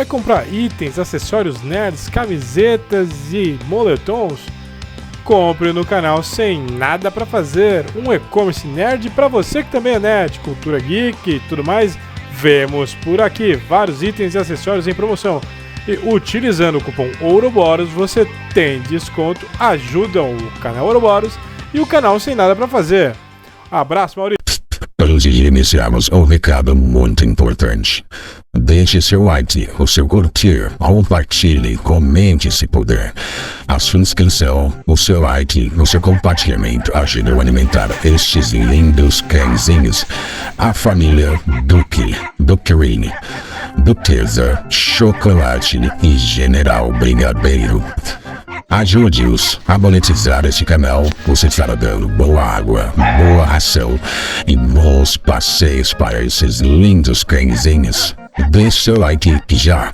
vai comprar itens, acessórios nerds, camisetas e moletons? Compre no canal Sem Nada Pra Fazer, um e-commerce nerd pra você que também é nerd, cultura geek e tudo mais. Vemos por aqui vários itens e acessórios em promoção. E utilizando o cupom Ouroboros você tem desconto, ajudam o canal Ouroboros e o canal Sem Nada Pra Fazer. Abraço, Maurício. Antes de iniciarmos, um recado muito importante. Deixe seu like, o seu curtir, compartilhe, comente se puder. A sua inscrição, o seu like, o seu compartilhamento ajudam a alimentar estes lindos cãezinhos. A família Duquerini, Duquesa, Chocolate e General Brigadeiro. Ajude-os a monetizar este canal. Você estará dando boa água, boa ração e bons passeios para esses lindos cãezinhos. Deixe seu like já.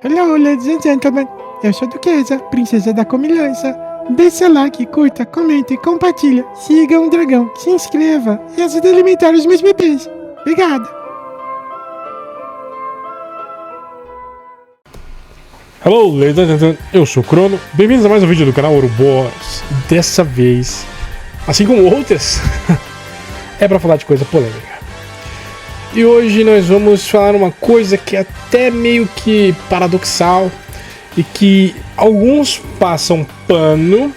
Hello, ladies and gentlemen. Eu sou Duquesa, princesa da comilança. Deixe seu like, curta, comente, compartilha, siga um dragão, se inscreva e ajude a alimentar os meus bebês. Obrigado. Hello, ladies and gentlemen, eu sou o Crono. Bem-vindos a mais um vídeo do canal Ouroboros. Dessa vez, assim como outras, é pra falar de coisa polêmica. E hoje nós vamos falar uma coisa que é até meio que paradoxal e que alguns passam pano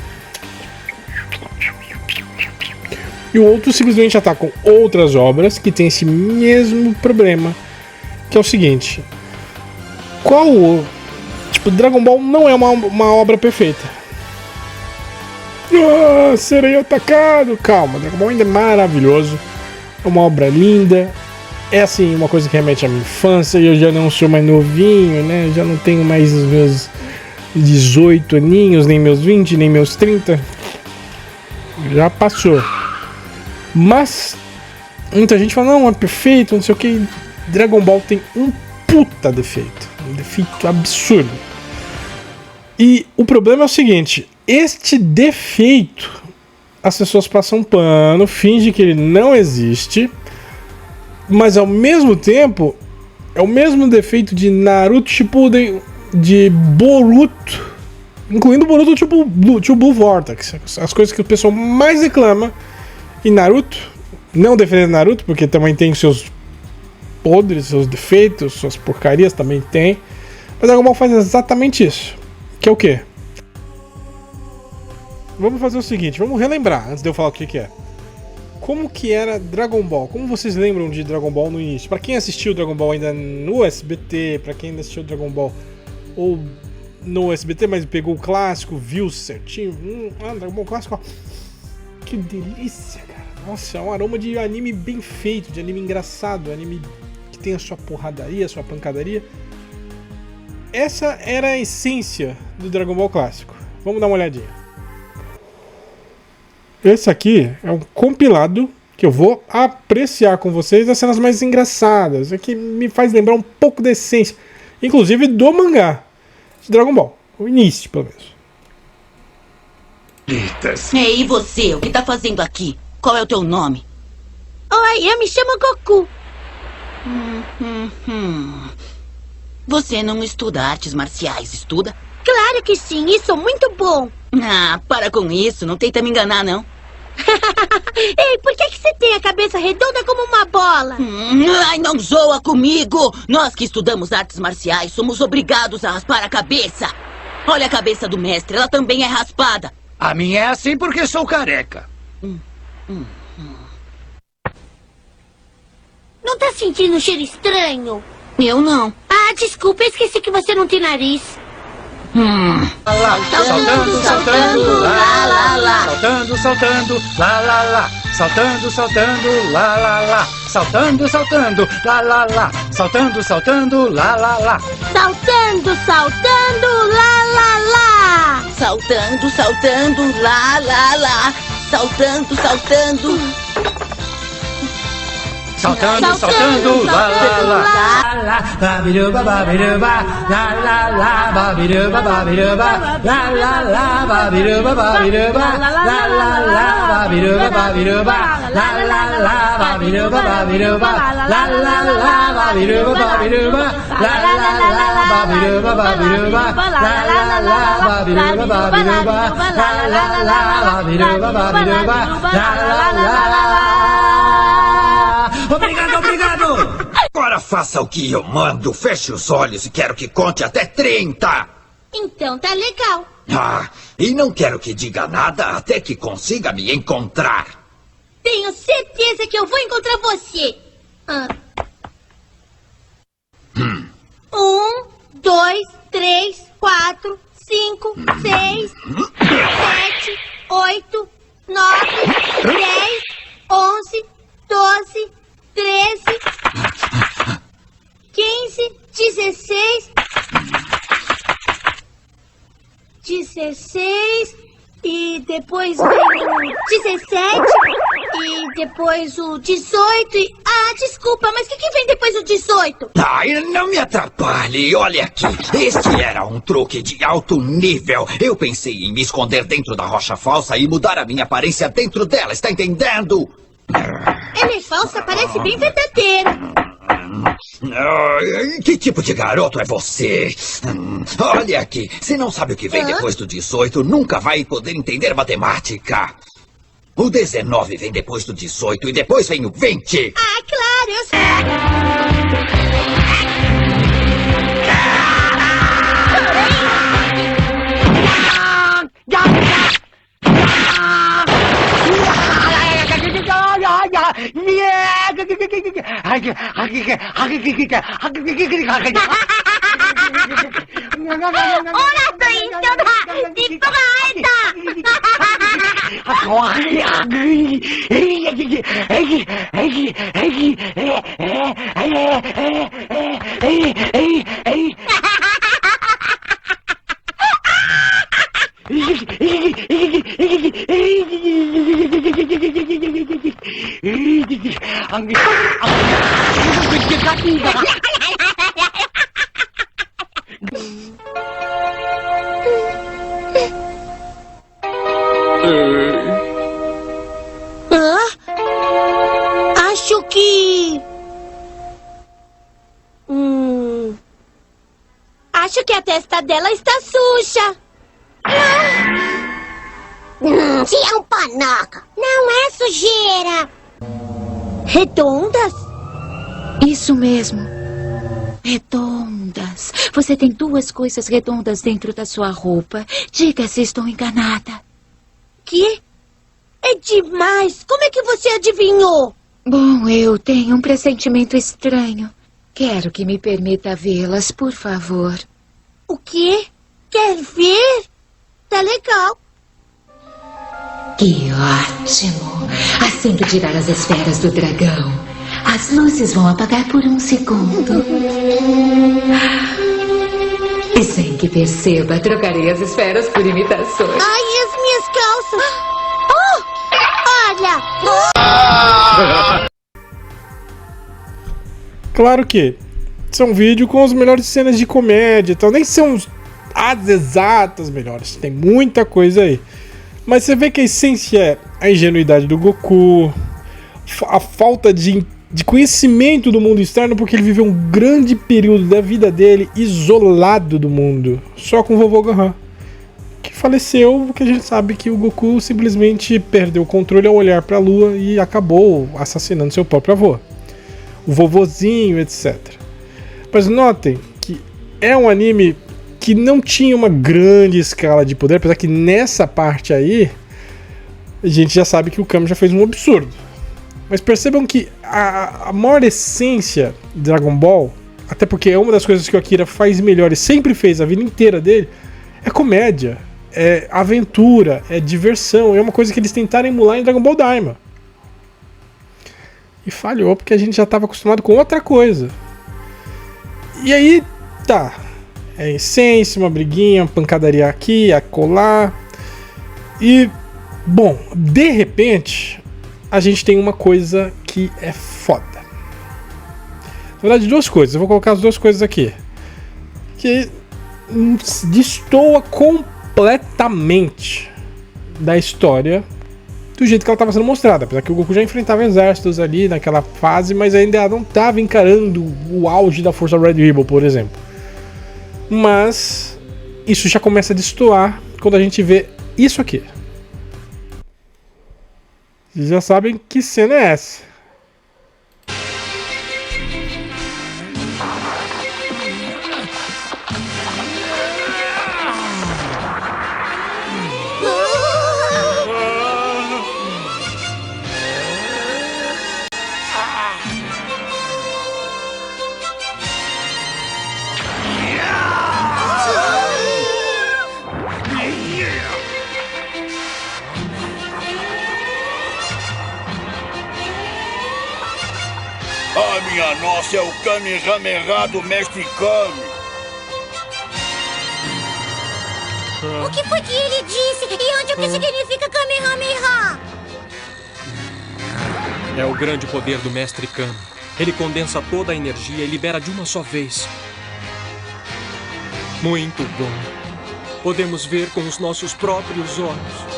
e outros simplesmente atacam outras obras que têm esse mesmo problema, que é o seguinte: Dragon Ball não é uma obra perfeita. Serei atacado. Calma, Dragon Ball ainda é maravilhoso, é uma obra linda. É assim, uma coisa que remete à minha infância, e eu já não sou mais novinho, né? Já não tenho mais os meus 18 aninhos, nem meus 20, nem meus 30. Já passou. Mas muita gente fala, não, é perfeito, não sei o que. Dragon Ball tem um puta defeito. Um defeito absurdo. E o problema é o seguinte: este defeito, as pessoas passam pano, fingem que ele não existe. Mas ao mesmo tempo, é o mesmo defeito de Naruto Shippuden, de Boruto, incluindo Boruto tipo Blue Vortex, as coisas que o pessoal mais reclama. E Naruto, não defendendo Naruto, porque também tem seus podres, seus defeitos, suas porcarias também tem. Mas Dragon Ball faz exatamente isso. Que é o quê? Vamos fazer o seguinte, vamos relembrar, antes de eu falar o que é. Como que era Dragon Ball? Como vocês lembram de Dragon Ball no início? Pra quem assistiu Dragon Ball ainda no SBT, pra quem ainda assistiu Dragon Ball ou no SBT, mas pegou o clássico, viu certinho. Dragon Ball clássico, ó. Que delícia, cara. Nossa, é um aroma de anime bem feito, de anime engraçado, anime que tem a sua porradaria, a sua pancadaria. Essa era a essência do Dragon Ball clássico. Vamos dar uma olhadinha. Esse aqui é um compilado que eu vou apreciar com vocês as cenas mais engraçadas, que me faz lembrar um pouco da essência, inclusive do mangá de Dragon Ball, o início, pelo menos. Ei, e você? O que tá fazendo aqui? Qual é o teu nome? Oi, eu me chamo Goku. Você não estuda artes marciais, estuda? Claro que sim, e sou muito bom. Ah, para com isso, não tenta me enganar, não. Ei, por que você tem a cabeça redonda como uma bola? Ai, não zoa comigo! Nós que estudamos artes marciais somos obrigados a raspar a cabeça. Olha a cabeça do mestre, ela também é raspada. A minha é assim porque sou careca. Não tá sentindo um cheiro estranho? Eu não. Ah, desculpa, eu esqueci que você não tem nariz. Saltando, saltando, lá, lá, lá. Saltando, saltando, lá, lá, lá. Saltando, saltando, lá, lá, lá. Saltando, saltando, lá, lá, lá. Saltando, saltando, lá, lá, lá. Saltando, saltando, lá, lá, lá. Saltando, saltando, lá, lá, lá. Saltando, saltando. Saltando, saltando, lá, lá, lá. Babiruba, babiruba, lá, lá, lá. Babiruba, babiruba, lá, lá, lá. Babiruba, babiruba, lá, lá, lá. Babiruba, babiruba, lá, lá, lá. Babiruba, babiruba, lá, lá, lá. Babiruba, babiruba, lá, lá, lá. Babiruba, babiruba, lá, lá, lá. Babiruba, babiruba, lá, lá, lá. Babiruba, babiruba, lá, lá, lá. Obrigado, obrigado! Agora faça o que eu mando. Feche os olhos e quero que conte até 30. Então tá legal. E não quero que diga nada até que consiga me encontrar. Tenho certeza que eu vou encontrar você. 1, 2, 3, 4, 5, 6, 7, 8, 9, 10, 11, 12, 13, 15, 16, 16 e depois vem o 17 e depois o 18 e... desculpa, mas o que vem depois do 18? Não me atrapalhe, olha aqui. Este era um truque de alto nível. Eu pensei em me esconder dentro da rocha falsa e mudar a minha aparência dentro dela, está entendendo? Ela é falsa, parece bem verdadeira. Que tipo de garoto é você? Olha aqui, se não sabe o que vem depois do 18, nunca vai poder entender matemática. O 19 vem depois do 18 e depois vem o 20. Claro, eu sei. Acho que... Acho que a testa dela está suja. Se é um panaca, não é sujeira. Redondas? Isso mesmo. Redondas. Você tem 2 coisas redondas dentro da sua roupa. Diga se estou enganada. Que? É demais. Como é que você adivinhou? Bom, eu tenho um pressentimento estranho. Quero que me permita vê-las, por favor. O quê? Quer ver? Tá legal. Que ótimo! Assim que tirar as esferas do dragão, as luzes vão apagar por 1 segundo. E sem que perceba, trocarei as esferas por imitações. Ai, e as minhas calças? Olha! Claro que isso é um vídeo com as melhores cenas de comédia, então nem são as exatas melhores, tem muita coisa aí. Mas você vê que a essência é a ingenuidade do Goku, a falta de conhecimento do mundo externo, porque ele viveu um grande período da vida dele isolado do mundo, só com o vovô Gohan, que faleceu, porque a gente sabe que o Goku simplesmente perdeu o controle ao olhar para a lua e acabou assassinando seu próprio avô, o vovozinho, etc. Mas notem que é um anime que não tinha uma grande escala de poder, apesar que nessa parte aí a gente já sabe que o Kami já fez um absurdo. Mas percebam que a maior essência de Dragon Ball, até porque é uma das coisas que o Akira faz melhor e sempre fez a vida inteira dele, é comédia, é aventura, é diversão, é uma coisa que eles tentaram emular em Dragon Ball Daima. E falhou porque a gente já estava acostumado com outra coisa. E aí, tá. É essência, uma briguinha, uma pancadaria aqui, acolá. E, bom, de repente, a gente tem uma coisa que é foda. Na verdade, duas coisas. Eu vou colocar as duas coisas aqui. Que destoa completamente da história do jeito que ela estava sendo mostrada. Apesar que o Goku já enfrentava exércitos ali naquela fase, mas ainda não estava encarando o auge da força Red Ribbon, por exemplo. Mas isso já começa a destoar quando a gente vê isso aqui. Vocês já sabem que cena é essa. Minha nossa, é o Kamehameha do Mestre Kami. O que foi que ele disse? E onde o que significa Kamehameha? É o grande poder do Mestre Kami. Ele condensa toda a energia e libera de uma só vez. Muito bom. Podemos ver com os nossos próprios olhos.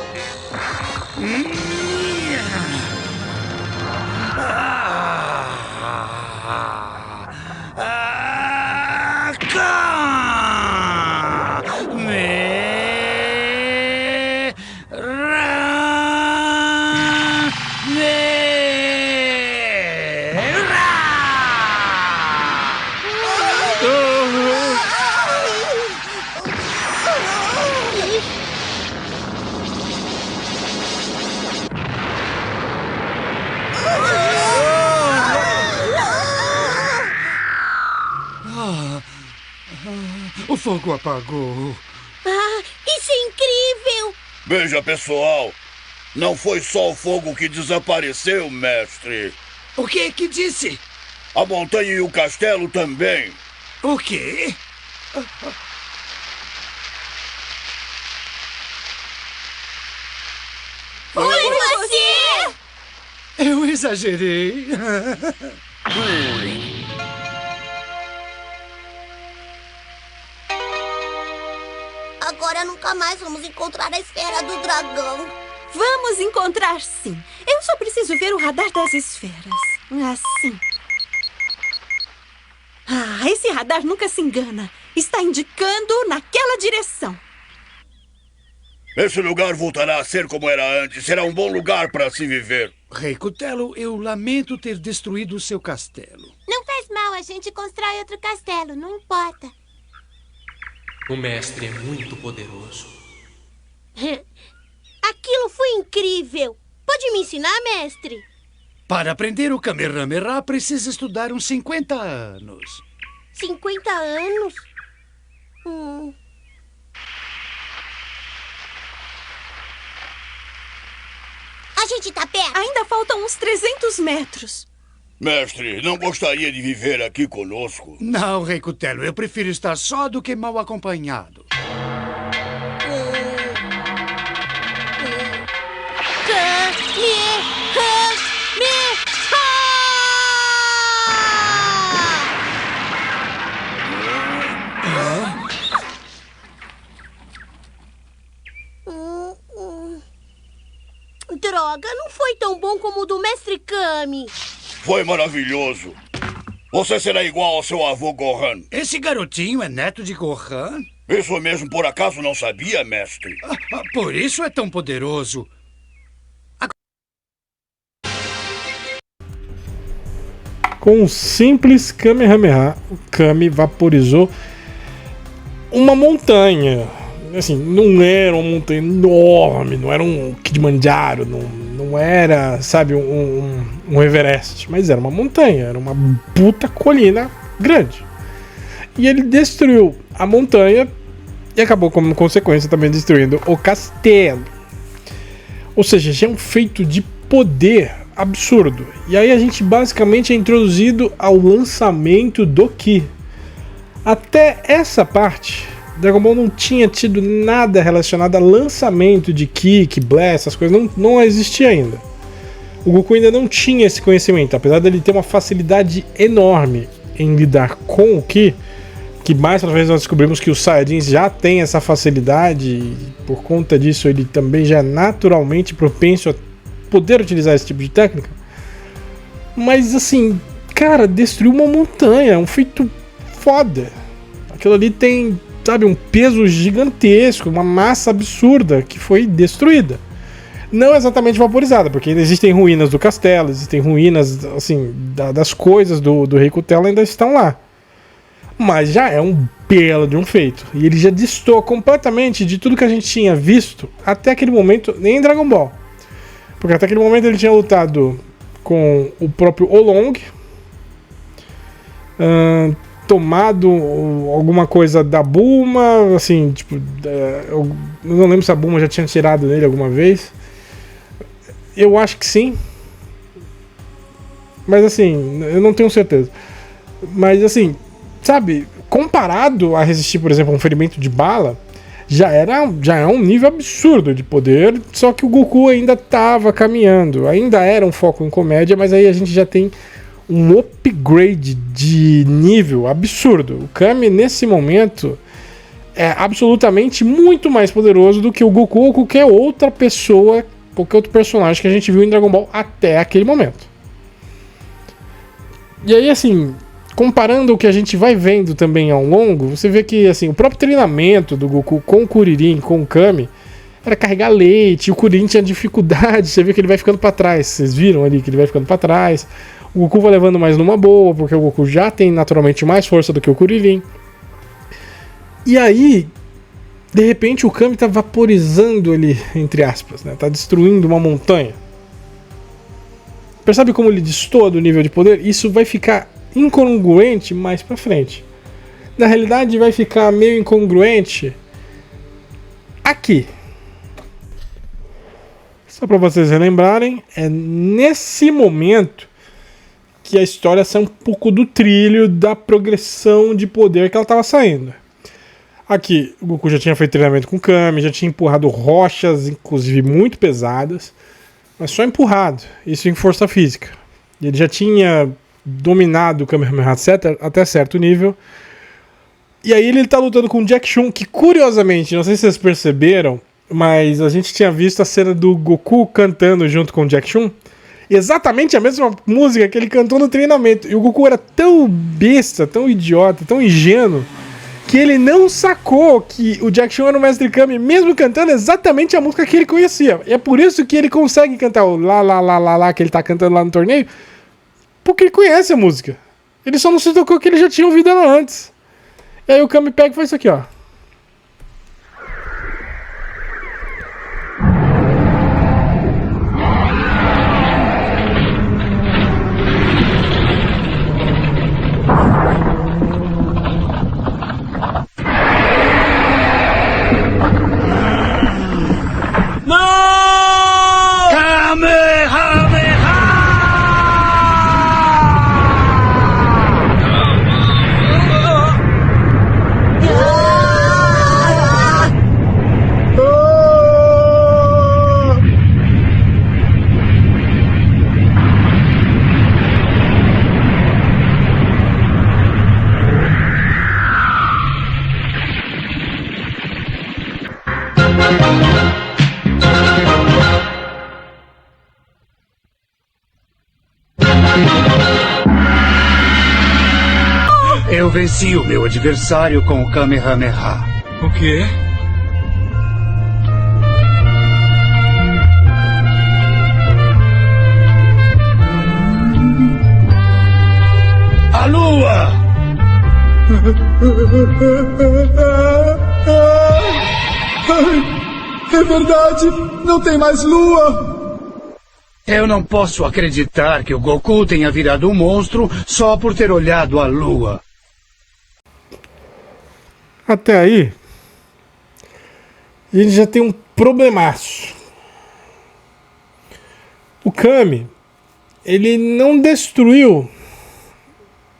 O fogo apagou. Ah, isso é incrível! Veja, pessoal. Não foi só o fogo que desapareceu, mestre. O que disse? A montanha e o castelo também. O quê? Foi você? Eu exagerei. Agora nunca mais vamos encontrar a esfera do dragão. Vamos encontrar sim. Eu só preciso ver o radar das esferas. Assim. Ah, esse radar nunca se engana. Está indicando naquela direção. Esse lugar voltará a ser como era antes. Será um bom lugar para se viver. Rei Cutelo, eu lamento ter destruído o seu castelo. Não faz mal, a gente constrói outro castelo, não importa. O mestre é muito poderoso. Aquilo foi incrível. Pode me ensinar, mestre? Para aprender o Kamehameha, precisa estudar uns 50 anos. 50 anos? A gente tá perto. Ainda faltam uns 300 metros. Mestre, não gostaria de viver aqui conosco? Não, Rei Cutelo. Eu prefiro estar só do que mal acompanhado. Droga, não foi tão bom como o do Mestre Kami. Foi maravilhoso. Você será igual ao seu avô Gohan. Esse garotinho é neto de Gohan? Isso mesmo, por acaso não sabia, mestre? Por isso é tão poderoso. Com um simples Kamehameha, o Kami vaporizou uma montanha. Assim, não era uma montanha enorme, não era um Kilimanjaro, não era, sabe, um Everest, mas era uma montanha, era uma puta colina grande. E ele destruiu a montanha e acabou, como consequência, também destruindo o castelo. Ou seja, já é um feito de poder absurdo. E aí a gente basicamente é introduzido ao lançamento do Ki. Até essa parte, Dragon Ball não tinha tido nada relacionado a lançamento de Ki, Ki Blast, essas coisas, não existia ainda. O Goku ainda não tinha esse conhecimento, apesar dele ter uma facilidade enorme em lidar com o Ki, que mais pra frente nós descobrimos que os Saiyajins já têm essa facilidade, e por conta disso ele também já é naturalmente propenso a poder utilizar esse tipo de técnica. Mas assim, cara, destruiu uma montanha, um feito foda. Aquilo ali tem, sabe, um peso gigantesco, uma massa absurda que foi destruída. Não exatamente vaporizada, porque ainda existem ruínas do castelo, existem ruínas, assim, das coisas do Rei Cutelo ainda estão lá. Mas já é um belo de um feito. E ele já destoa completamente de tudo que a gente tinha visto até aquele momento em Dragon Ball. Porque até aquele momento ele tinha lutado com o próprio Oolong, tomado alguma coisa da Bulma, assim, tipo, eu não lembro se a Bulma já tinha tirado nele alguma vez. Eu acho que sim. Mas assim, eu não tenho certeza. Mas assim, sabe, comparado a resistir, por exemplo, a um ferimento de bala, já é um nível absurdo de poder, só que o Goku ainda estava caminhando. Ainda era um foco em comédia, mas aí a gente já tem um upgrade de nível absurdo. O Kami, nesse momento, é absolutamente muito mais poderoso do que o Goku ou qualquer outra pessoa, qualquer outro personagem que a gente viu em Dragon Ball até aquele momento. E aí, assim, comparando o que a gente vai vendo também ao longo, você vê que assim, o próprio treinamento do Goku com o Kuririn, com o Kami, era carregar leite, o Kuririn tinha dificuldade, você vê que ele vai ficando pra trás, vocês viram ali que ele vai ficando pra trás, o Goku vai levando mais numa boa, porque o Goku já tem naturalmente mais força do que o Kuririn. E aí, de repente o Kami tá vaporizando ele, entre aspas, né? Tá destruindo uma montanha. Percebe como ele destoa do nível de poder? Isso vai ficar incongruente mais pra frente. Na realidade vai ficar meio incongruente aqui. Só pra vocês relembrarem, é nesse momento que a história sai um pouco do trilho da progressão de poder que ela tava saindo. Aqui, o Goku já tinha feito treinamento com o Kami, já tinha empurrado rochas, inclusive muito pesadas, mas só empurrado, isso em força física. Ele já tinha dominado o Kamehameha até certo nível. E aí ele tá lutando com o Jack Chun, que curiosamente, não sei se vocês perceberam, mas a gente tinha visto a cena do Goku cantando junto com o Jack Chun. Exatamente a mesma música que ele cantou no treinamento. E o Goku era tão besta, tão idiota, tão ingênuo, que ele não sacou que o Jack Chun era o Mestre Kami, mesmo cantando exatamente a música que ele conhecia. E é por isso que ele consegue cantar o lá, lá, lá, lá, lá, que ele tá cantando lá no torneio, porque ele conhece a música. Ele só não se tocou que ele já tinha ouvido ela antes. E aí o Kami pega e faz isso aqui, ó. Eu venci o meu adversário com o Kamehameha. O quê? A lua! É verdade, não tem mais lua. Eu não posso acreditar que o Goku tenha virado um monstro só por ter olhado a lua. Até aí, ele já tem um problemaço. O Kami, ele não destruiu,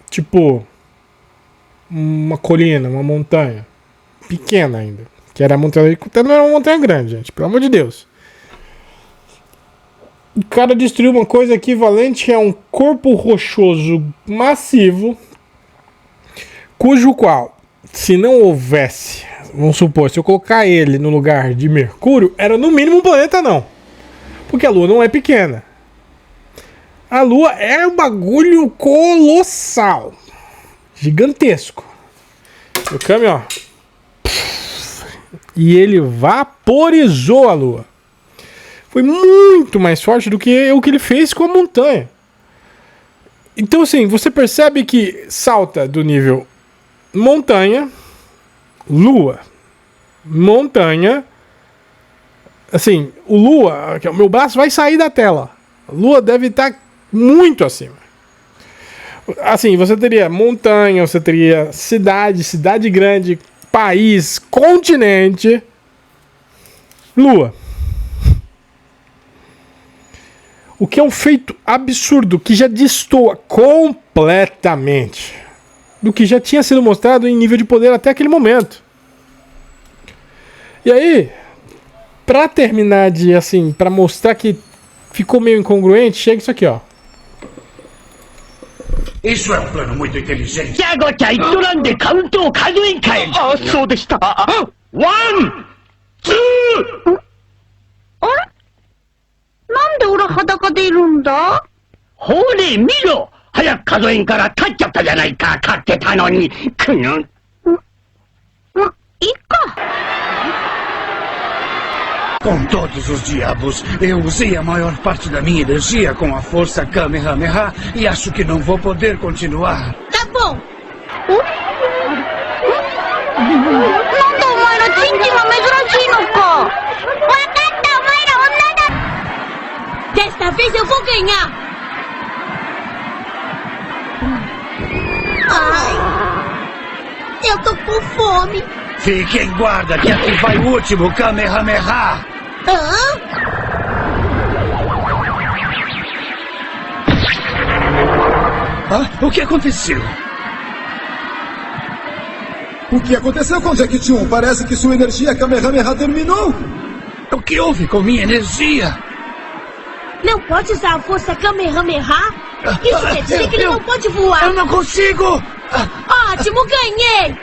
tipo, uma colina, uma montanha pequena ainda, que era a montanha, não era uma montanha grande, gente, pelo amor de Deus. O cara destruiu uma coisa equivalente a um corpo rochoso massivo, cujo qual, se não houvesse, vamos supor, se eu colocar ele no lugar de Mercúrio, era no mínimo um planeta não, porque a Lua não é pequena. A Lua é um bagulho colossal, gigantesco. O Kami, ó, e ele vaporizou a Lua. Foi muito mais forte do que o que ele fez com a montanha. Então, assim, você percebe que salta do nível montanha, Lua, montanha. Assim, o Lua, o meu braço vai sair da tela. A Lua deve estar muito acima. Assim, você teria montanha, você teria cidade grande, país, continente, Lua. O que é um feito absurdo, que já destoa completamente do que já tinha sido mostrado em nível de poder até aquele momento. E aí, pra terminar de, assim, pra mostrar que ficou meio incongruente, chega isso aqui, ó. Isso é um plano muito inteligente. Com todos os diabos, eu usei a maior parte da minha energia com a força Kamehameha e acho que não vou poder continuar. Tá bom. Desta vez eu vou ganhar. Ai, eu tô com fome. Fique em guarda que aqui vai o último Kamehameha. O que aconteceu? O que aconteceu com Jack Chun? Parece que sua energia Kamehameha terminou. O que houve com minha energia? Não pode usar a força Kamehameha? Isso quer dizer que ele não pode voar. Eu não consigo. Ótimo, ganhei.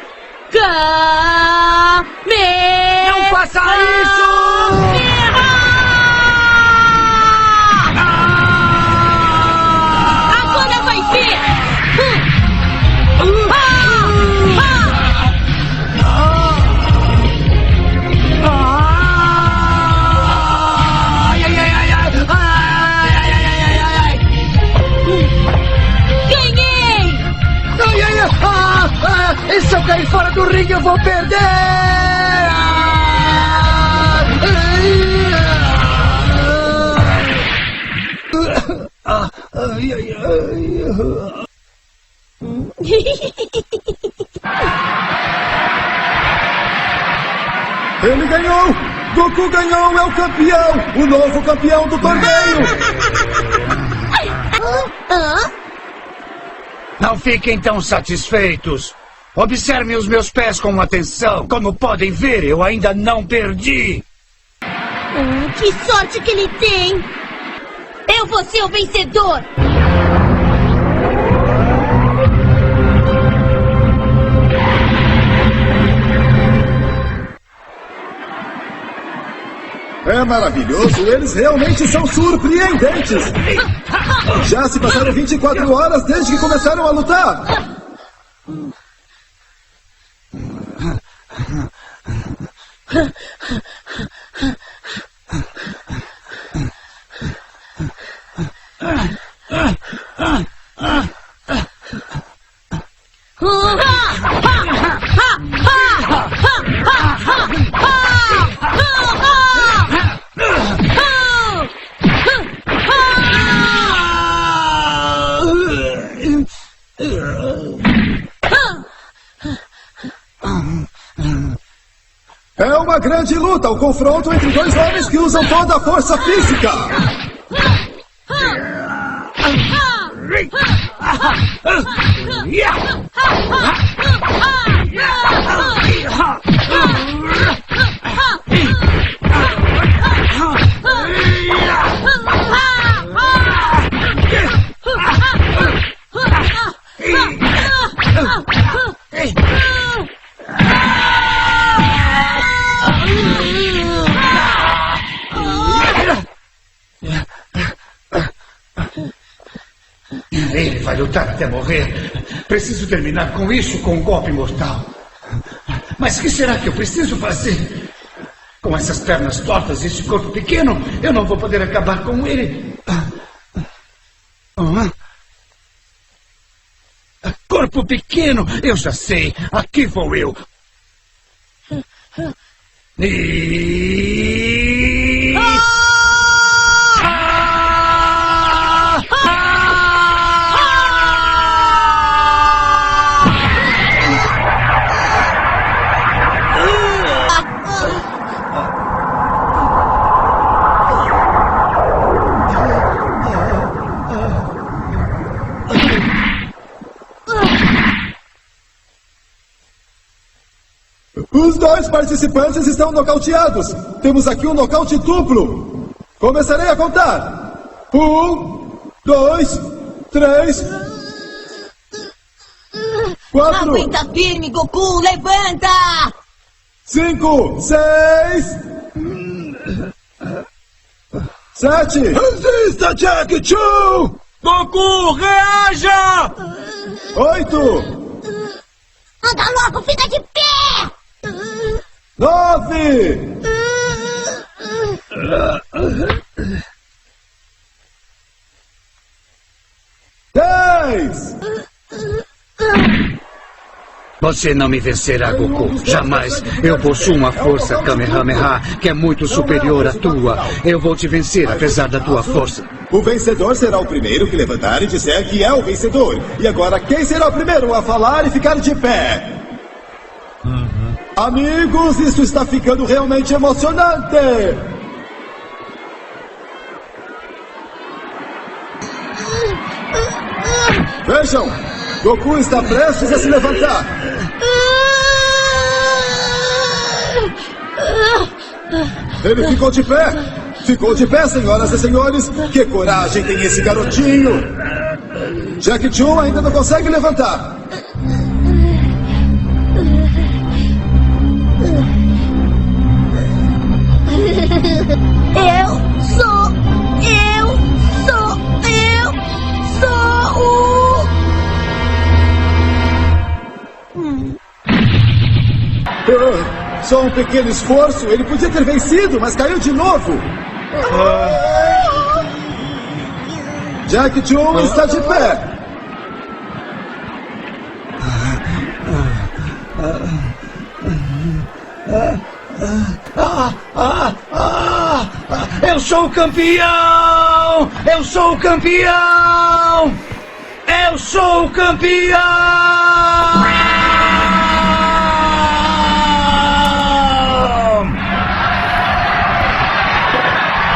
Não faça isso! Agora vai ver! Ganhei! E se eu cair fora do ringue, eu vou perder! Ele ganhou! Goku ganhou! É o campeão! O novo campeão do torneio! Não fiquem tão satisfeitos. Observem os meus pés com atenção. Como podem ver, eu ainda não perdi. Que sorte que ele tem! Eu vou ser o vencedor! É maravilhoso, eles realmente são surpreendentes! Já se passaram 24 horas desde que começaram a lutar! É uma grande luta, o confronto entre dois homens que usam toda a força física. Ele vai lutar até morrer. Preciso terminar com isso com um golpe mortal. Mas o que será que eu preciso fazer? Com essas pernas tortas e esse corpo pequeno, eu não vou poder acabar com ele. Corpo pequeno, eu já sei. Aqui vou eu. Os dois participantes estão nocauteados. Temos aqui um nocaute duplo. Começarei a contar. 1, 2, 3, 4. Aguenta firme, Goku, levanta! 5, 6, 7. Resista, Jack Choo! Goku, reaja! 8. Anda logo, fica de pé! 9. 10. Você não me vencerá, Goku. Jamais. Eu possuo uma força Kamehameha que é muito superior à tua. Eu vou te vencer, apesar da tua força. O vencedor será o primeiro que levantar e disser que é o vencedor. E agora, quem será o primeiro a falar e ficar de pé? Amigos, isso está ficando realmente emocionante! Vejam, Goku está prestes a se levantar. Ele ficou de pé! Ficou de pé, senhoras e senhores! Que coragem tem esse garotinho! Jack Choo ainda não consegue levantar! Eu sou o... Só um pequeno esforço, ele podia ter vencido, mas caiu de novo. Jack Choo está de pé. Eu sou o campeão! Eu sou o campeão! Eu sou o campeão!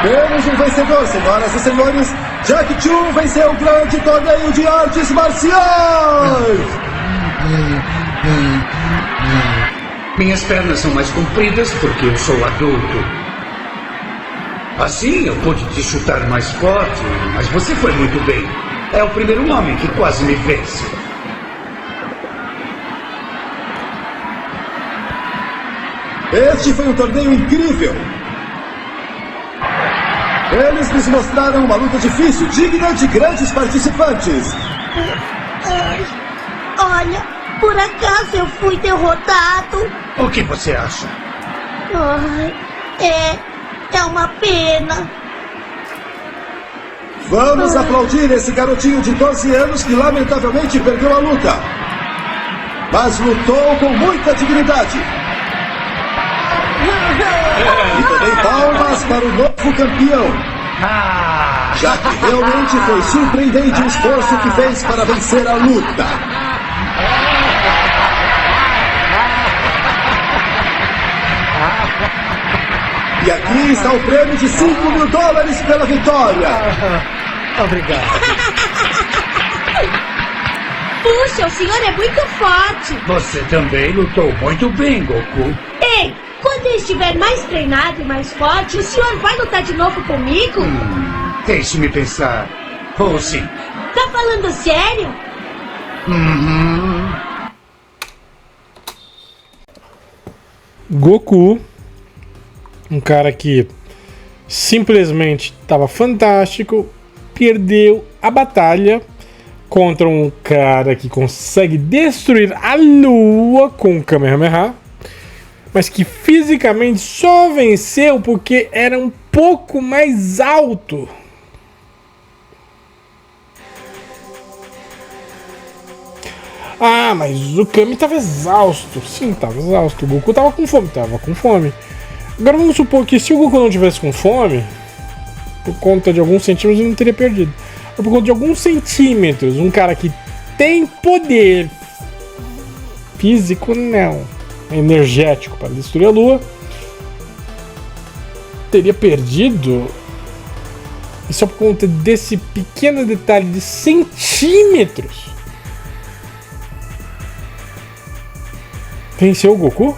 Temos um vencedor, senhoras e senhores. Jack Choo venceu o grande torneio de artes marciais! Minhas pernas são mais compridas porque eu sou adulto. Assim eu pude te chutar mais forte, mas você foi muito bem. É o primeiro homem que quase me vence. Este foi um torneio incrível. Eles nos mostraram uma luta difícil, digna de grandes participantes. Olha, por acaso eu fui derrotado? O que você acha? É uma pena. Vamos aplaudir esse garotinho de 12 anos que lamentavelmente perdeu a luta. Mas lutou com muita dignidade. E também palmas para o novo campeão. Já que realmente foi surpreendente o esforço que fez para vencer a luta. E aqui está o prêmio de $5.000 pela vitória. Obrigado. Puxa, o senhor é muito forte. Você também lutou muito bem, Goku. Ei, quando eu estiver mais treinado e mais forte, o senhor vai lutar de novo comigo? Deixe-me pensar. Ou sim. Tá falando sério? Goku, um cara que simplesmente estava fantástico, perdeu a batalha contra um cara que consegue destruir a Lua com o Kamehameha, mas que fisicamente só venceu porque era um pouco mais alto. Ah, mas o Kami estava exausto. Sim, estava exausto. O Goku estava com fome. Agora vamos supor que se o Goku não tivesse com fome, por conta de alguns centímetros ele não teria perdido. Por conta de alguns centímetros, um cara que tem poder físico, não, energético para destruir a Lua, teria perdido. E só por conta desse pequeno detalhe de centímetros venceu o Goku?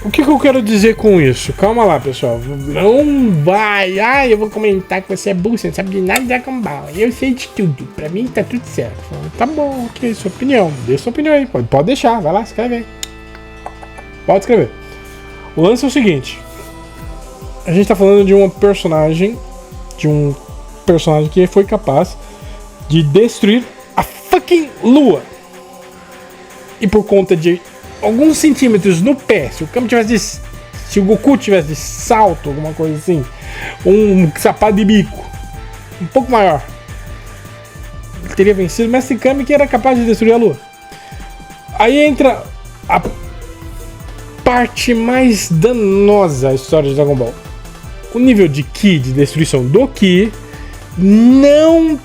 O que eu quero dizer com isso? Calma lá, pessoal. Não vai. Eu vou comentar que você é burro, você não sabe de nada de Dragon Ball. Eu sei de tudo. Pra mim tá tudo certo. Tá bom, ok, sua opinião. Dê sua opinião aí. Pode deixar, vai lá, escreve aí. Pode escrever. O lance é o seguinte. A gente tá falando de um personagem que foi capaz de destruir a fucking Lua. E por conta de alguns centímetros no pé, se o Goku tivesse de salto, alguma coisa assim, um sapato de bico um pouco maior, ele teria vencido o Mestre Kami, que era capaz de destruir a Lua. Aí entra a parte mais danosa da história de Dragon Ball. O nível de Ki, de destruição do Ki, não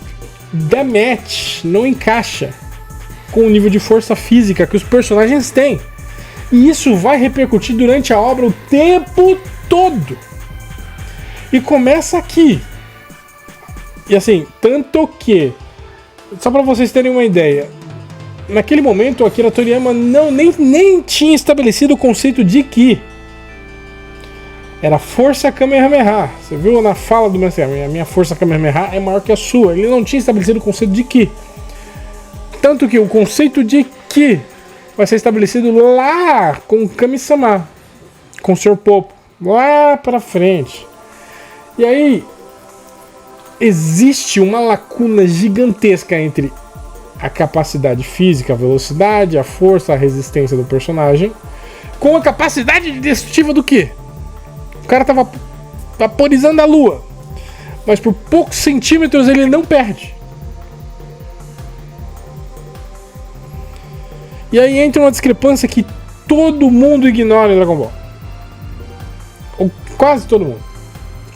dá match, não encaixa com o nível de força física que os personagens têm. E isso vai repercutir durante a obra o tempo todo. E começa aqui. E assim, tanto que, só para vocês terem uma ideia, naquele momento o Akira Toriyama nem tinha estabelecido o conceito de Ki. Era força Kamehameha. Você viu na fala do mestre, a minha força Kamehameha é maior que a sua. Ele não tinha estabelecido o conceito de Ki. Tanto que o conceito de Ki vai ser estabelecido lá com o Kami-sama, com o Sr. Popo, lá pra frente. E aí existe uma lacuna gigantesca entre a capacidade física, a velocidade, a força, a resistência do personagem, com a capacidade destrutiva do Ki. O cara tava vaporizando a Lua, mas por poucos centímetros ele não perde. E aí entra uma discrepância que todo mundo ignora em Dragon Ball. Ou quase todo mundo.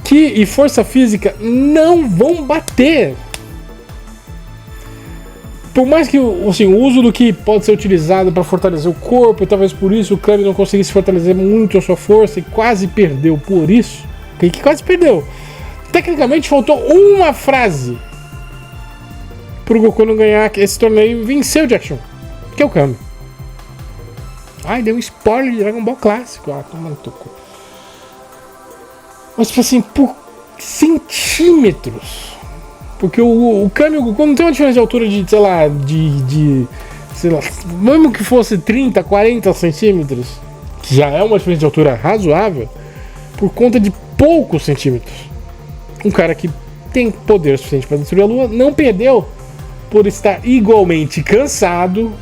Ki e força física não vão bater. Por mais que assim, o uso do Ki pode ser utilizado para fortalecer o corpo, e talvez por isso o Kami não conseguisse fortalecer muito a sua força e quase perdeu por isso. Que quase perdeu. Tecnicamente faltou uma frase pro Goku não ganhar esse torneio e vencer o Jack Chun, que é o Kami. Ai, deu um spoiler de Dragon Ball clássico. Toma no toco. Mas tipo assim, por centímetros. Porque o Kami e o Goku não tem uma diferença de altura de, sei lá, sei lá, mesmo que fosse 30, 40 centímetros, que já é uma diferença de altura razoável, por conta de poucos centímetros. Um cara que tem poder suficiente para destruir a Lua não perdeu por estar igualmente cansado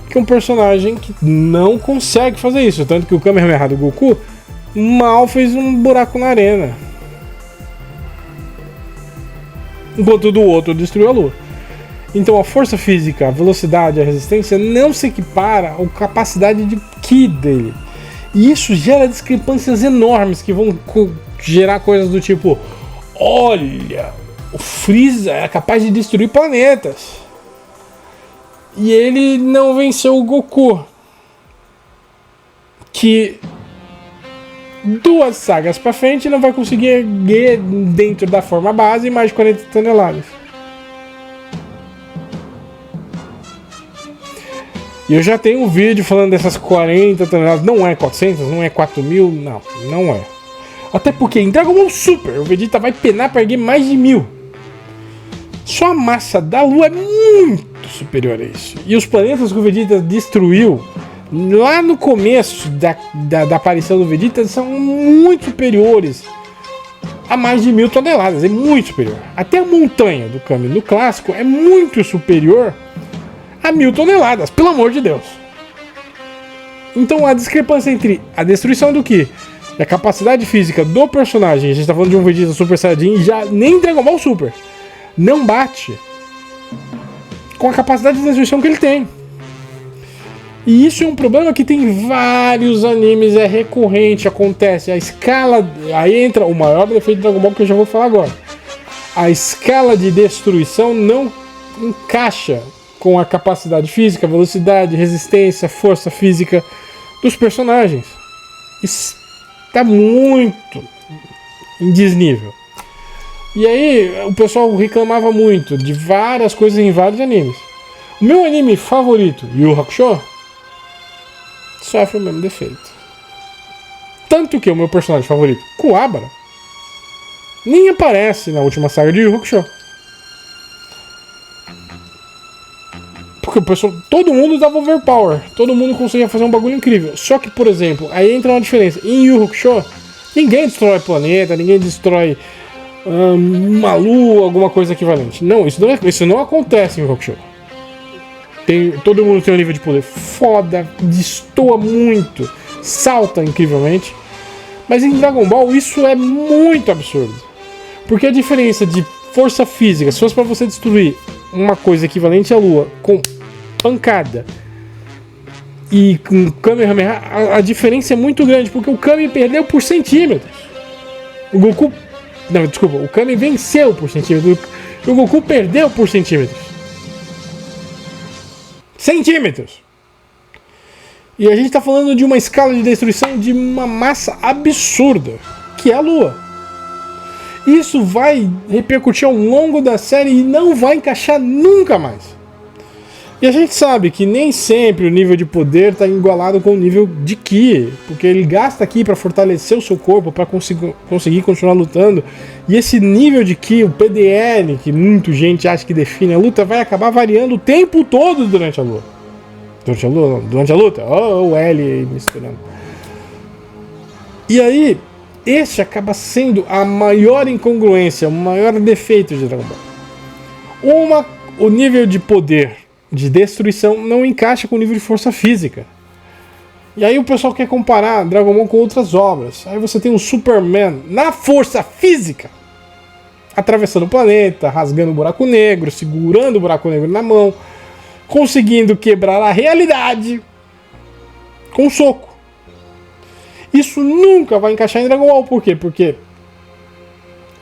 que um personagem que não consegue fazer isso. Tanto que o Kamehameha do Goku mal fez um buraco na arena, enquanto do outro destruiu a Lua. Então a força física, a velocidade, a resistência não se equipara à capacidade de Ki dele. E isso gera discrepâncias enormes que vão gerar coisas do tipo: olha, o Freeza é capaz de destruir planetas e ele não venceu o Goku, que 2 sagas pra frente não vai conseguir erguer dentro da forma base mais de 40 toneladas. E eu já tenho um vídeo falando dessas 40 toneladas. Não é 400, não é 4.000, não é. Até porque em Dragon Ball Super o Vegeta vai penar para erguer mais de 1.000. Só a massa da Lua é muito superior a isso. E os planetas que o Vegeta destruiu lá no começo da aparição do Vegeta são muito superiores a mais de 1.000 toneladas. É muito superior. Até a montanha do Kami no clássico é muito superior a 1.000 toneladas, pelo amor de Deus. Então a discrepância entre a destruição do Ki e a capacidade física do personagem, a gente tá falando de um Vegeta Super Saiyajin, já nem Dragon Ball Super, não bate com a capacidade de destruição que ele tem. E isso é um problema que tem em vários animes, é recorrente, acontece. A escala, aí entra o maior defeito de Dragon Ball que eu já vou falar agora. A escala de destruição não encaixa com a capacidade física, velocidade, resistência, força física dos personagens. Está muito em desnível. E aí o pessoal reclamava muito de várias coisas em vários animes. O meu anime favorito, Yu Yu Hakusho, sofre o mesmo defeito. Tanto que o meu personagem favorito, Kuwabara, nem aparece na última saga de Yu Yu Hakusho. Porque o pessoal, todo mundo dava overpower, todo mundo conseguia fazer um bagulho incrível. Só que, por exemplo, aí entra uma diferença. Em Yu Yu Hakusho, ninguém destrói planeta, ninguém destrói uma lua, alguma coisa equivalente. Não, isso não acontece em Yu Yu Hakusho. Todo mundo tem um nível de poder foda, destoa muito, salta incrivelmente. Mas em Dragon Ball isso é muito absurdo. Porque a diferença de força física, se fosse pra você destruir uma coisa equivalente à lua com pancada e com Kamehameha, a diferença é muito grande, porque o Kami perdeu por centímetros. O Goku... Não, desculpa, o Kami venceu por centímetros. O Goku perdeu por centímetros. Centímetros! E a gente tá falando de uma escala de destruição de uma massa absurda, que é a Lua. Isso vai repercutir ao longo da série e não vai encaixar nunca mais. E a gente sabe que nem sempre o nível de poder está igualado com o nível de Ki, porque ele gasta Ki para fortalecer o seu corpo, para conseguir continuar lutando. E esse nível de Ki, o PDL, que muita gente acha que define a luta, vai acabar variando o tempo todo durante a luta. Durante a luta? O L misturando. E aí, esse acaba sendo a maior incongruência, o maior defeito de Dragon Ball. O nível de poder de destruição não encaixa com o nível de força física. E aí o pessoal quer comparar Dragon Ball com outras obras. Aí você tem um Superman na força física, atravessando o planeta, rasgando o buraco negro, segurando o buraco negro na mão, conseguindo quebrar a realidade com um soco. Isso nunca vai encaixar em Dragon Ball. Por quê? Porque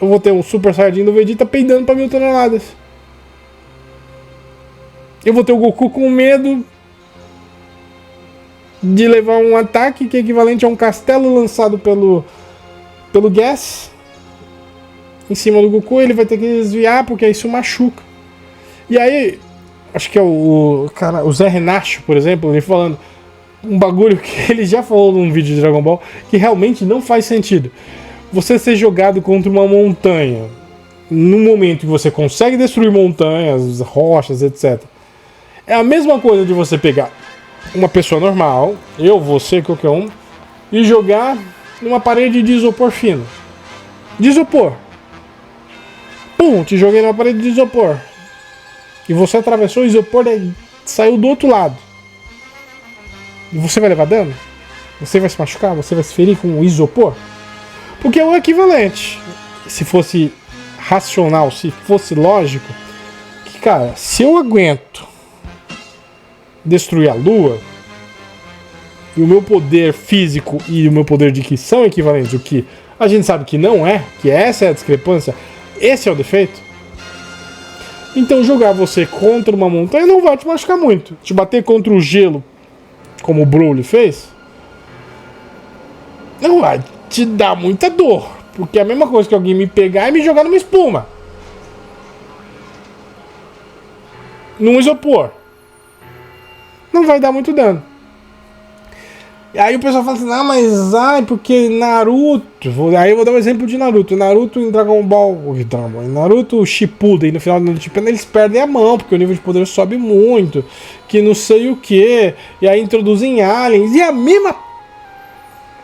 eu vou ter um Super Saiyajin do Vegeta peidando pra 1.000 toneladas. Eu vou ter o Goku com medo de levar um ataque que é equivalente a um castelo lançado pelo Gas em cima do Goku. Ele vai ter que desviar porque isso machuca. E aí, acho que é o Zé Renacho, por exemplo, ele falando um bagulho que ele já falou num vídeo de Dragon Ball que realmente não faz sentido. Você ser jogado contra uma montanha no momento que você consegue destruir montanhas, rochas, etc. É a mesma coisa de você pegar uma pessoa normal, eu, você, qualquer um, e jogar numa parede de isopor fino. De isopor. Pum, te joguei numa parede de isopor. E você atravessou o isopor e saiu do outro lado. E você vai levar dano? Você vai se machucar? Você vai se ferir com o isopor? Porque é o equivalente. Se fosse racional, se fosse lógico, que, cara, se eu aguento destruir a Lua, e o meu poder físico e o meu poder de Ki são equivalentes, o que a gente sabe que não é, que essa é a discrepância, esse é o defeito. Então jogar você contra uma montanha não vai te machucar muito. Te bater contra o gelo, como o Broly fez, não vai te dá muita dor. Porque é a mesma coisa que alguém me pegar e me jogar numa espuma. Num isopor. Não vai dar muito dano. E aí o pessoal fala assim, não, mas porque Naruto... Aí eu vou dar um exemplo de Naruto. Naruto em Dragon Ball... Naruto Shippuden, no final do Naruto Shippuden, eles perdem a mão, porque o nível de poder sobe muito. Que não sei o que. E aí introduzem aliens. E a mesma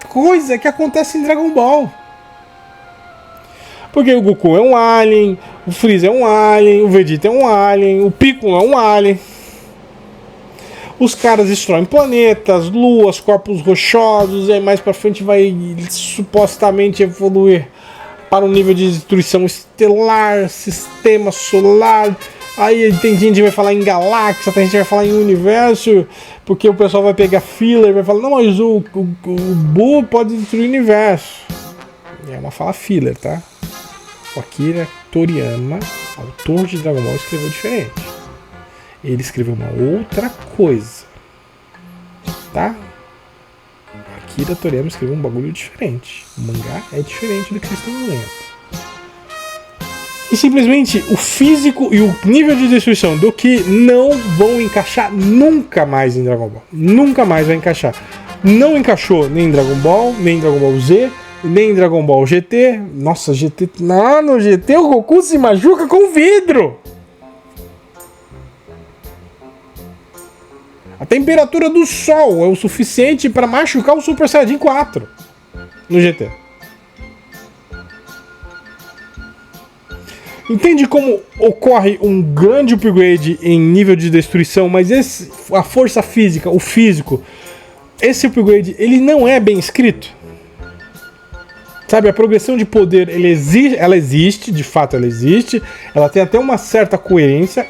coisa que acontece em Dragon Ball. Porque o Goku é um alien, o Freeza é um alien, o Vegeta é um alien, o Piccolo é um alien. Os caras destroem planetas, luas, corpos rochosos, e aí mais pra frente vai supostamente evoluir para um nível de destruição estelar, sistema solar. Aí tem gente que vai falar em galáxia, tem gente que vai falar em universo, porque o pessoal vai pegar filler e vai falar, não, mas o Buu pode destruir o universo. É uma fala filler, tá? O Akira Toriyama, autor de Dragon Ball, escreveu diferente. Ele escreveu uma outra coisa, tá? Akira Toriyama escreveu um bagulho diferente. O mangá é diferente do que vocês estão lendo. E simplesmente o físico e o nível de destruição do Ki não vão encaixar nunca mais em Dragon Ball. Nunca mais vai encaixar. Não encaixou nem em Dragon Ball, nem em Dragon Ball Z, nem em Dragon Ball GT. Nossa, GT. Não, no GT o Goku se machuca com vidro. A temperatura do Sol é o suficiente para machucar o Super Saiyajin 4 no GT. Entende como ocorre um grande upgrade em nível de destruição, mas a força física, o físico, esse upgrade, ele não é bem escrito? Sabe, a progressão de poder, ela existe, de fato ela existe, ela tem até uma certa coerência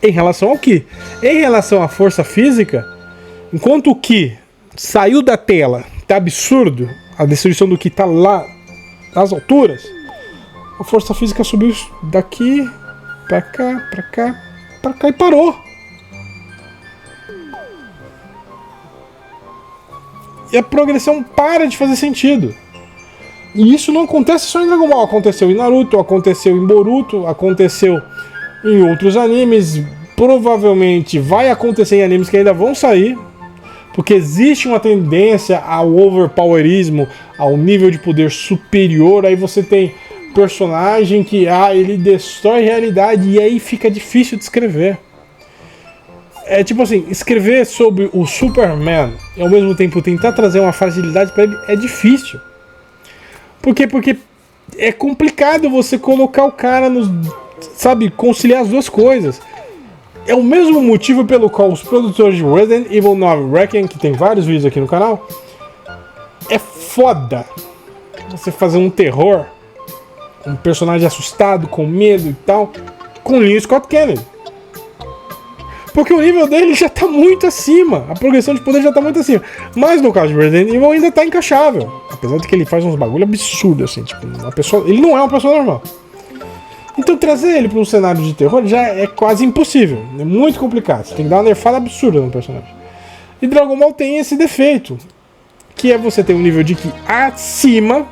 em relação ao Ki. Em relação à força física, enquanto o Ki saiu da tela, tá absurdo, a destruição do Ki tá lá nas alturas, a força física subiu daqui pra cá, pra cá, pra cá e parou. E a progressão para de fazer sentido. E isso não acontece só em Dragon Ball, aconteceu em Naruto, aconteceu em Boruto, aconteceu em outros animes, provavelmente vai acontecer em animes que ainda vão sair, porque existe uma tendência ao overpowerismo, ao nível de poder superior. Aí você tem personagem que ele destrói a realidade e aí fica difícil de escrever. É tipo assim, escrever sobre o Superman e ao mesmo tempo tentar trazer uma fragilidade para ele é difícil. Por quê? Porque é complicado você colocar o cara nos... Sabe, conciliar as duas coisas. É o mesmo motivo pelo qual os produtores de Resident Evil 9 Reckoning, que tem vários vídeos aqui no canal, é foda você fazer um terror, um personagem assustado, com medo e tal, com Leon Scott Kennedy. Porque o nível dele já tá muito acima, a progressão de poder já tá muito acima. Mas no caso de Resident Evil ainda tá encaixável, apesar de que ele faz uns bagulho absurdos, assim, tipo, uma pessoa, ele não é uma pessoa normal. Então trazer ele para um cenário de terror já é quase impossível, é muito complicado, você tem que dar uma nerfada absurda no personagem. E Dragon Ball tem esse defeito, que é você ter um nível de Ki acima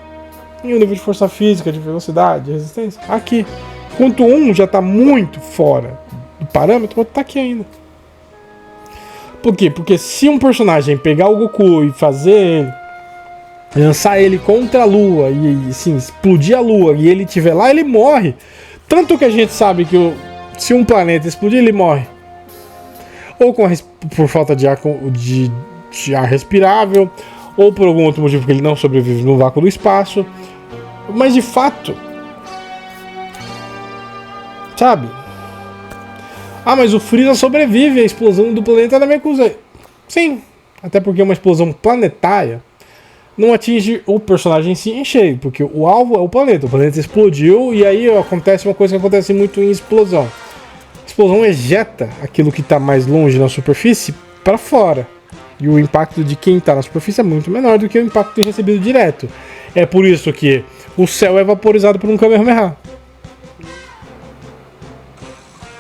e um nível de força física, de velocidade, de resistência aqui. Enquanto um já está muito fora do parâmetro, o outro está aqui ainda. Por quê? Porque se um personagem pegar o Goku e fazer ele, lançar ele contra a Lua e assim, explodir a Lua e ele estiver lá, ele morre. Tanto que a gente sabe que se um planeta explodir, ele morre. Ou por falta de ar, de ar respirável, ou por algum outro motivo que ele não sobrevive no vácuo do espaço. Mas de fato, sabe? Mas o Freeza sobrevive à explosão do planeta Namekusei. Sim, até porque uma explosão planetária não atinge o personagem em si em cheio, porque o alvo é o planeta explodiu e aí acontece uma coisa que acontece muito em explosão. A explosão ejeta aquilo que está mais longe na superfície para fora, e o impacto de quem está na superfície é muito menor do que o impacto recebido direto. É por isso que o céu é vaporizado por um Kamehameha.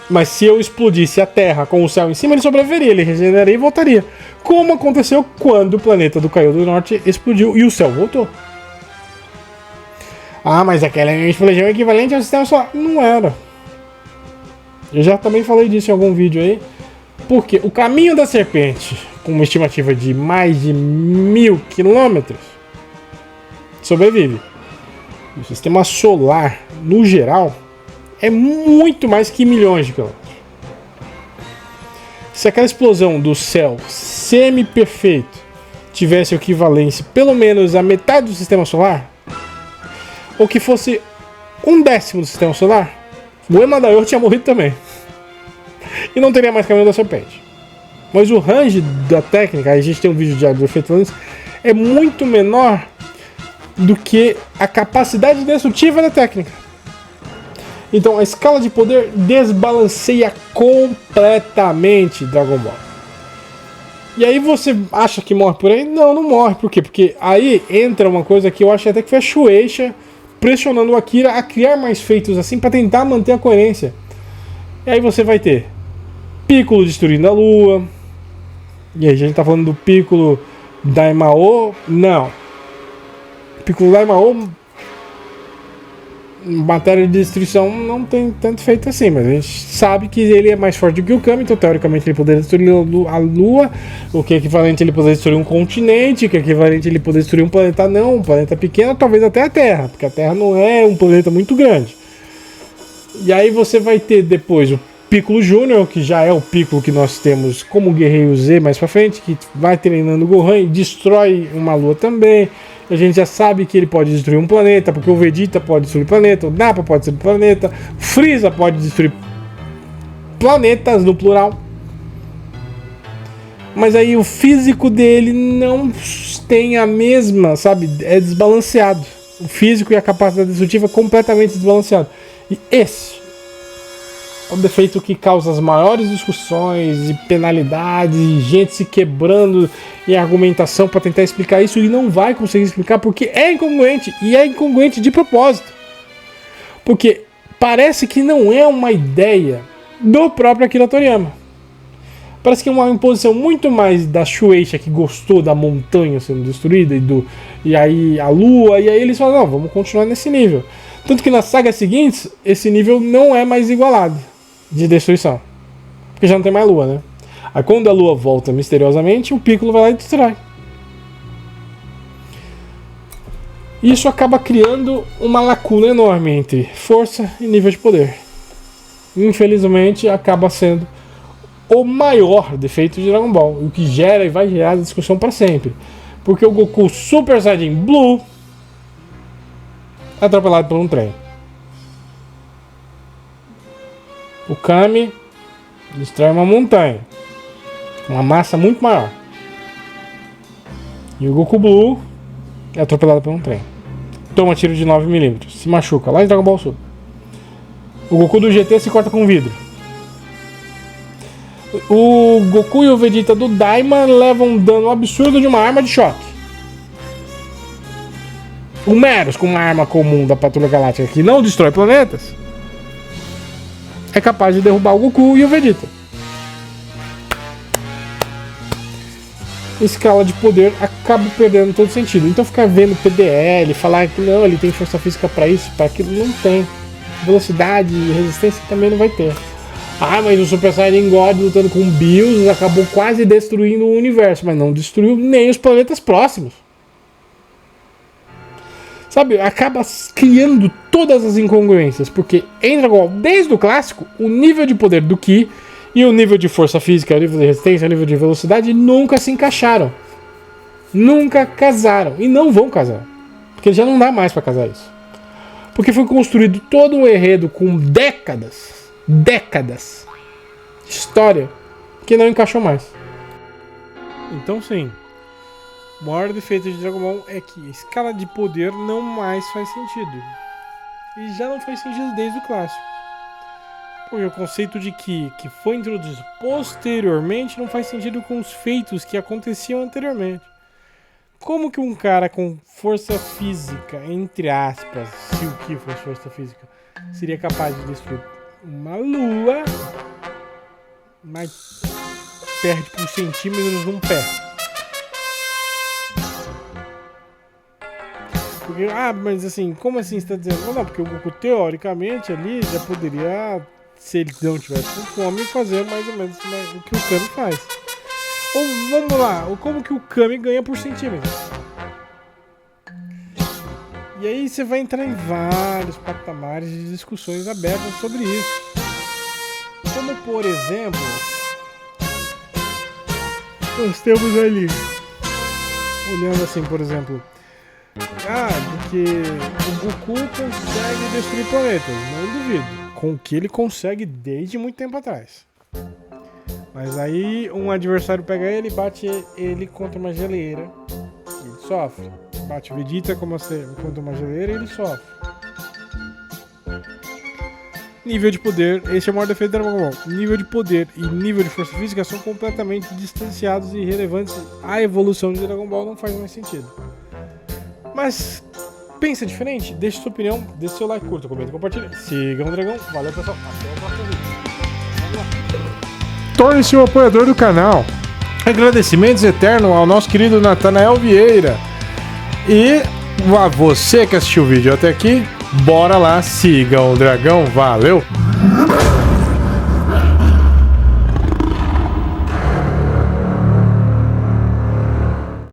Mas se eu explodisse a Terra com o céu em cima, ele sobreviveria, ele regeneraria e voltaria. Como aconteceu quando o planeta do Kaioh do Norte explodiu e o céu voltou. Ah, mas aquela explosão é equivalente ao sistema solar. Não era. Eu já também falei disso em algum vídeo aí. Porque o caminho da serpente, com uma estimativa de mais de 1000 quilômetros, sobrevive. O sistema solar, no geral, é muito mais que milhões de quilômetros. Se aquela explosão do céu semi-perfeito tivesse equivalência pelo menos a metade do sistema solar, ou que fosse 1/10 do sistema solar, o Emadaior tinha morrido também. E não teria mais caminho da serpente. Mas o range da técnica, a gente tem um vídeo de efeito falando isso, é muito menor do que a capacidade destrutiva da técnica. Então a escala de poder desbalanceia completamente Dragon Ball. E aí você acha que morre por aí? Não, não morre. Por quê? Porque aí entra uma coisa que eu acho até que foi a Shueisha pressionando o Akira a criar mais feitos assim para tentar manter a coerência. E aí você vai ter Piccolo destruindo a Lua. E aí a gente tá falando do Piccolo Daimao. Não. Piccolo Daimao, matéria de destruição, não tem tanto feito assim, mas a gente sabe que ele é mais forte do que o Kami, então teoricamente ele poderia destruir a Lua, o que é equivalente ele poderia destruir um continente, o que é equivalente ele poderia destruir um planeta não, um planeta pequeno, talvez até a Terra, porque a Terra não é um planeta muito grande. E aí você vai ter depois o Piccolo Júnior, que já é o Piccolo que nós temos como Guerreiro Z mais pra frente, que vai treinando o Gohan e destrói uma Lua também. A gente já sabe que ele pode destruir um planeta, porque o Vegeta pode destruir planeta, o Nappa pode destruir planeta, o Freeza pode destruir planetas no plural. Mas aí o físico dele não tem a mesma, sabe? É desbalanceado. O físico e a capacidade destrutiva é completamente desbalanceado. E esse é o defeito que causa as maiores discussões e penalidades, e gente se quebrando em argumentação para tentar explicar isso e não vai conseguir explicar porque é incongruente, e é incongruente de propósito. Porque parece que não é uma ideia do próprio Akira Toriyama. Parece que é uma imposição muito mais da Shueisha, que gostou da montanha sendo destruída e aí a Lua, e aí eles falam, não, vamos continuar nesse nível. Tanto que nas sagas seguintes, esse nível não é mais igualado de destruição. Porque já não tem mais Lua, né? Aí quando a Lua volta misteriosamente, o Piccolo vai lá e destrói. Isso acaba criando uma lacuna enorme entre força e nível de poder. Infelizmente, acaba sendo o maior defeito de Dragon Ball. O que gera e vai gerar discussão para sempre. Porque o Goku Super Saiyajin Blue é atropelado por um trem. O Kami destrói uma montanha, uma massa muito maior. E o Goku Blue é atropelado por um trem. Toma tiro de 9mm, se machuca lá em Dragon Ball Super. O Goku do GT se corta com vidro. O Goku e o Vegeta do Daima levam um dano absurdo de uma arma de choque. O Meros, com uma arma comum da Patrulha Galáctica que não destrói planetas, é capaz de derrubar o Goku e o Vegeta. Escala de poder acaba perdendo todo sentido. Então ficar vendo PDL, falar que não, ele tem força física para isso, para aquilo, não tem. Velocidade e resistência também não vai ter. Ah, mas o Super Saiyajin God lutando com o Bills acabou quase destruindo o universo, mas não destruiu nem os planetas próximos. Sabe, acaba criando todas as incongruências, porque em Dragon Ball, desde o clássico, o nível de poder do Ki e o nível de força física, o nível de resistência, o nível de velocidade nunca se encaixaram. Nunca casaram. E não vão casar. Porque já não dá mais pra casar isso. Porque foi construído todo um enredo com décadas de história que não encaixou mais. Então sim, o maior defeito de Dragon Ball é que a escala de poder não mais faz sentido. E já não faz sentido desde o clássico. Porque o conceito de Ki, que foi introduzido posteriormente, não faz sentido com os feitos que aconteciam anteriormente. Como que um cara com força física, entre aspas, se o Ki fosse força física, seria capaz de destruir uma lua, mas perde por centímetros num pé? O porque, mas assim, como assim você tá dizendo? Não, porque o Goku, teoricamente, ali, já poderia, se ele não tivesse com fome, fazer mais ou menos o que o Kami faz. Ou, vamos lá, como que o Kami ganha por centímetro? E aí você vai entrar em vários patamares de discussões abertas sobre isso. Como, por exemplo, nós temos ali, olhando assim, por exemplo, porque o Goku consegue destruir planetas, não duvido, com o que ele consegue desde muito tempo atrás. Mas aí um adversário pega ele e bate ele contra uma geleira, e ele sofre. Bate o Vegeta contra uma geleira e ele sofre. Nível de poder, esse é o maior defeito do Dragon Ball. Nível de poder e nível de força física são completamente distanciados e irrelevantes. A evolução de Dragon Ball não faz mais sentido. Mas pensa diferente? Deixe sua opinião, deixe seu like, curta, comenta e compartilha. Sigam o Dragão. Valeu, pessoal. Até o próximo vídeo. Torne-se um apoiador do canal. Agradecimentos eternos ao nosso querido Natanael Vieira. E a você que assistiu o vídeo até aqui, bora lá, sigam o Dragão. Valeu!